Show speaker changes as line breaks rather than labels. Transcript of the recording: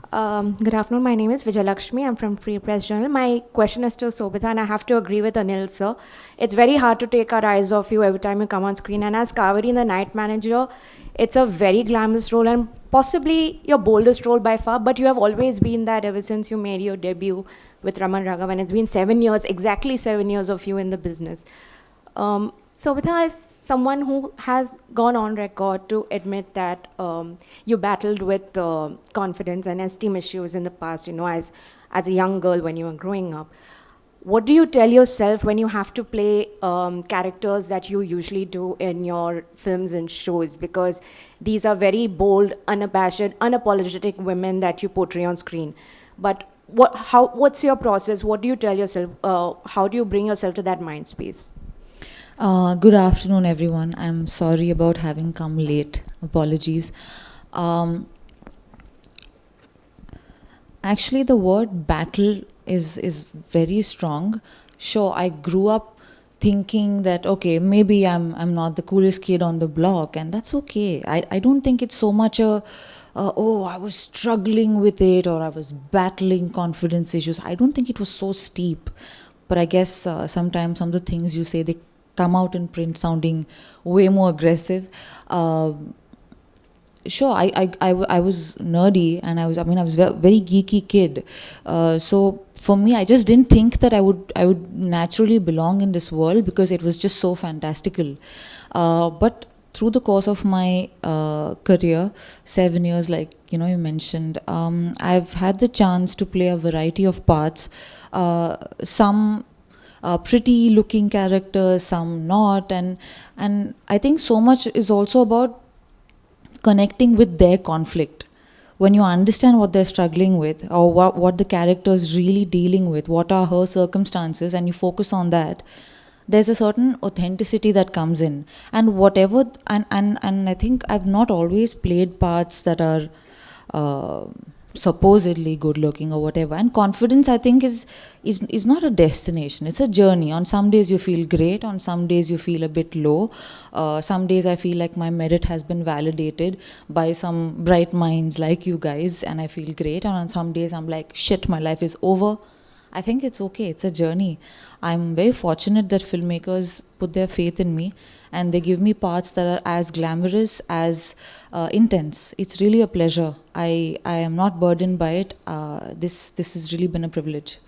Good afternoon. My name is Vijayalakshmi. I'm from Free Press Journal. My question is to Sobhita, and I have to agree with Anil, sir. It's very hard to take our eyes off you every time you come on screen. And as Kaveri in The Night Manager, it's a very glamorous role and possibly your boldest role by far, but you have always been that ever since you made your debut with Raman Raghav, and it's been 7 years, exactly 7 years of you in the business. Sobhita is someone who has gone on record to admit that you battled with confidence and esteem issues in the past, as a young girl when you were growing up. What do you tell yourself when you have to play characters that you usually do in your films and shows? Because these are very bold, unabashed, unapologetic women that you portray on screen. But what's your process? What do you tell yourself? How do you bring yourself to that mind space?
Good afternoon, everyone. I'm sorry about having come late. Apologies. Actually, the word battle is very strong. Sure, I grew up thinking that okay, maybe I'm not the coolest kid on the block, and that's okay. I don't think it's so much a oh, I was struggling with it or I was battling confidence issues. I don't think it was so steep. But I guess sometimes some of the things you say, they come out in print sounding way more aggressive. Sure, I was nerdy and I was very geeky kid. So for me, I just didn't think that I would naturally belong in this world because it was just so fantastical. But through the course of my career, 7 years, like you mentioned, I've had the chance to play a variety of parts. Some pretty looking characters, some not, and I think so much is also about connecting with their conflict. When you understand what they're struggling with or what the character is really dealing with, what are her circumstances, and you focus on that, there's a certain authenticity that comes in. And whatever, and I think I've not always played parts that are supposedly good looking or whatever. And confidence, I think, is not a destination, it's a journey. On some days you feel great, on some days you feel a bit low. Some days I feel like my merit has been validated by some bright minds like you guys, and I feel great. And on some days I'm like, shit, my life is over. I think it's okay, it's a journey. I'm very fortunate that filmmakers put their faith in me and they give me parts that are as glamorous, as intense. It's really a pleasure. I am not burdened by it. This has really been a privilege.